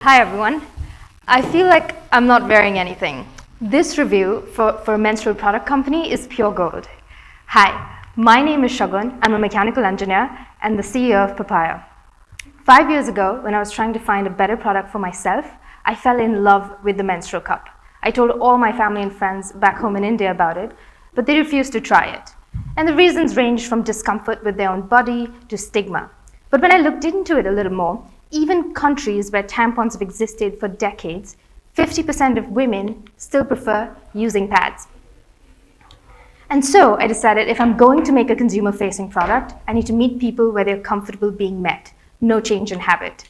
Hi everyone. I feel like I'm not wearing anything. This review for a menstrual product company is pure gold. Hi, my name is Shagun. I'm a mechanical engineer and the CEO of Papaya. 5 years ago, when I was trying to find a better product for myself, I fell in love with the menstrual cup. I told all my family and friends back home in India about it, but they refused to try it. And the reasons ranged from discomfort with their own body to stigma. But when I looked into it a little more, even countries where tampons have existed for decades, 50% of women still prefer using pads. And so I decided if I'm going to make a consumer-facing product, I need to meet people where they're comfortable being met, no change in habit.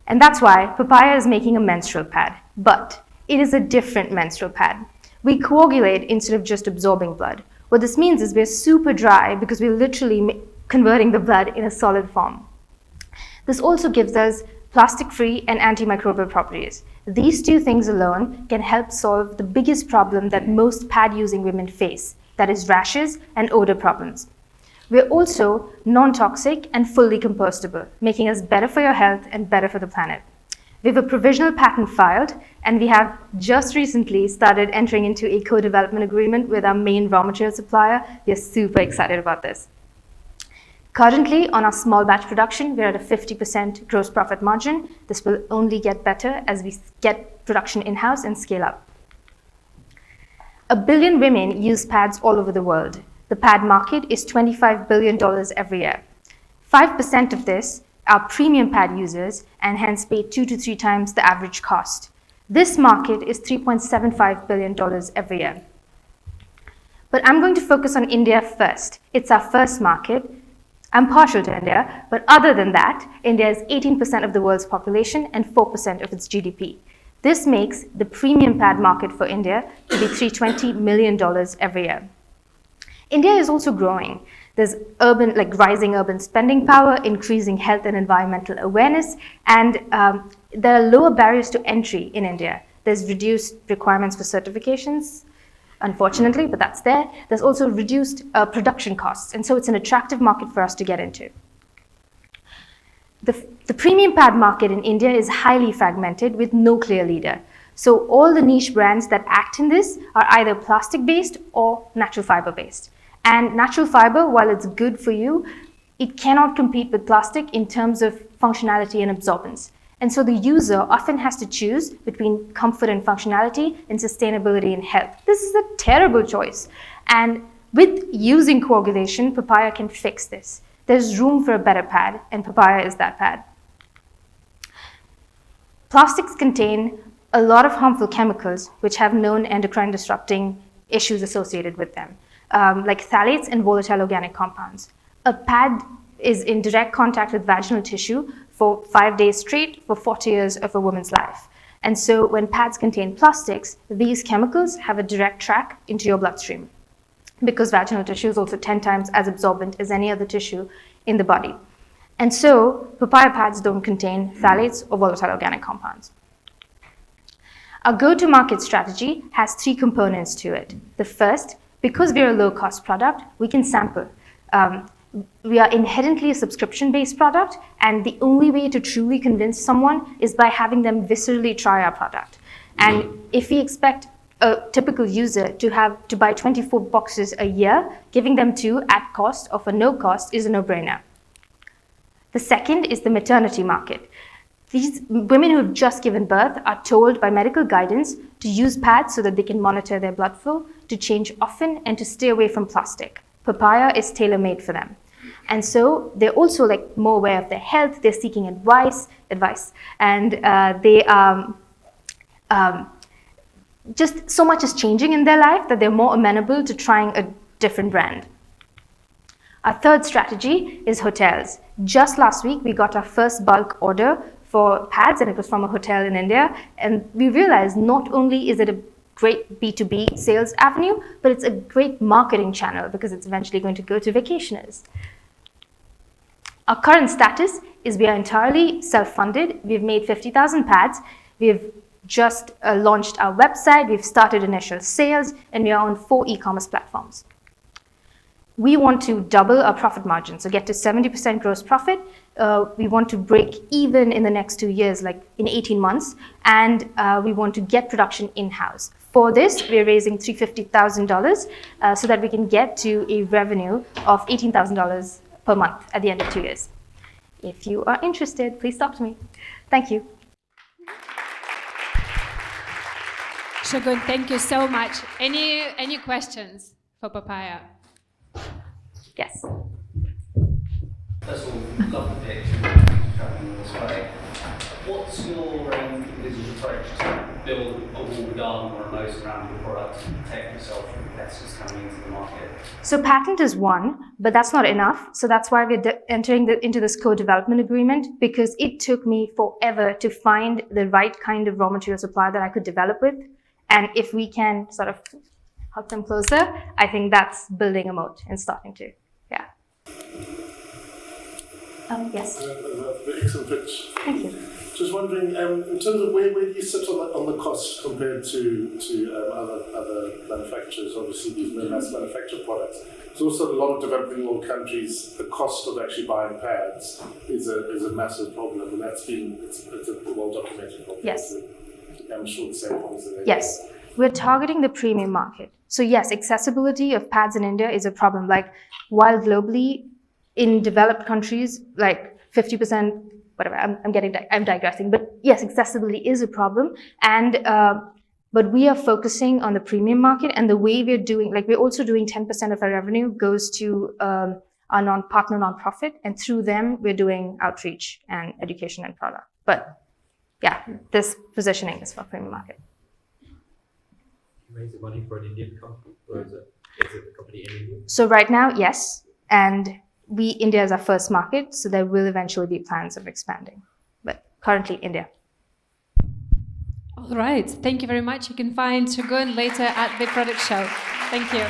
And that's why Papaya is making a menstrual pad, but it is a different menstrual pad. We coagulate instead of just absorbing blood. What this means is we're super dry because we're literally converting the blood in a solid form. This also gives us plastic-free and antimicrobial properties. These two things alone can help solve the biggest problem that most pad-using women face, that is rashes and odor problems. We're also non-toxic and fully compostable, making us better for your health and better for the planet. We have a provisional patent filed, and we have just recently started entering into a co-development agreement with our main raw material supplier. We are super excited about this. Currently, on our small batch production, we're at a 50% gross profit margin. This will only get better as we get production in-house and scale up. 1 billion women use pads all over the world. The pad market is $25 billion every year. 5% of this are premium pad users and hence pay 2 to 3 times the average cost. This market is $3.75 billion every year. But I'm going to focus on India first. It's our first market. I'm partial to India, but other than that, India is 18% of the world's population and 4% of its GDP. This makes the premium pad market for India to be $320 million every year. India is also growing. There's rising urban spending power, increasing health and environmental awareness, and there are lower barriers to entry in India. There's reduced requirements for certifications, unfortunately, but that's there. There's also reduced production costs, and so it's an attractive market for us to get into. The premium pad market in India is highly fragmented with no clear leader. So all the niche brands that act in this are either plastic-based or natural fiber-based. And natural fiber, while it's good for you, it cannot compete with plastic in terms of functionality and absorbance. And so the user often has to choose between comfort and functionality and sustainability and health. This is a terrible choice. And with using coagulation, Papaya can fix this. There's room for a better pad, and Papaya is that pad. Plastics contain a lot of harmful chemicals which have known endocrine disrupting issues associated with them, like phthalates and volatile organic compounds. A pad is in direct contact with vaginal tissue for 5 days straight for 40 years of a woman's life. And so when pads contain plastics, these chemicals have a direct track into your bloodstream because vaginal tissue is also 10 times as absorbent as any other tissue in the body. And so Papaya pads don't contain phthalates or volatile organic compounds. Our go-to-market strategy has 3 components to it. The first, because we're a low-cost product, we can sample. We are inherently a subscription-based product, and the only way to truly convince someone is by having them viscerally try our product. And if we expect a typical user to buy 24 boxes a year, giving them 2 at cost or for no cost is a no-brainer. The second is the maternity market. These women who have just given birth are told by medical guidance to use pads so that they can monitor their blood flow, to change often, and to stay away from plastic. Papaya is tailor-made for them. And so they're also more aware of their health, they're seeking advice, and they just so much is changing in their life that they're more amenable to trying a different brand. Our third strategy is hotels. Just last week, we got our first bulk order for pads, and it was from a hotel in India. And we realized not only is it a great B2B sales avenue, but it's a great marketing channel because it's eventually going to go to vacationers. Our current status is we are entirely self-funded. We've made 50,000 pads. We've just launched our website. We've started initial sales, and we are on 4 e-commerce platforms. we want to double our profit margin, so get to 70% gross profit. We want to break even in the next 2 years, like in 18 months, and we want to get production in-house. For this, we're raising $350,000 so that we can get to a revenue of $18,000 per month at the end of 2 years. If you are interested, please talk to me. Thank you. Shogun, thank you so much. Any questions for Papaya? Yes. First of all, love the pitch, traveling this way. What's your envisaged approach to build a walled garden or a moat around your product to protect yourself from competitors coming into the market? So patent is one, but that's not enough. So that's why we're entering into this co-development agreement, because it took me forever to find the right kind of raw material supply that I could develop with. And if we can sort of help them closer, I think that's building a moat and starting to, yeah. Yes. Excellent pitch. Thank you. Just wondering, in terms of where do you sit on the cost compared to other manufacturers? Obviously, these mass manufactured products. There's also a lot of developing world countries. The cost of actually buying pads is a massive problem, and it's a well documented problem. Yes. I'm sure the same problems are there. Yes. We're targeting the premium market. So yes, accessibility of pads in India is a problem. Like, while globally, in developed countries, like 50%, whatever, I'm digressing, but yes, accessibility is a problem. And, but we are focusing on the premium market, and the way we're doing, like, we're also doing 10% of our revenue goes to our partner nonprofit, and through them, we're doing outreach and education and product. But yeah, this positioning is for premium market. Raise the money for an Indian company, or is it a company in India? So right now, yes, and India is our first market, so there will eventually be plans of expanding, but currently India. All right, thank you very much. You can find Shogun later at the product show. Thank you.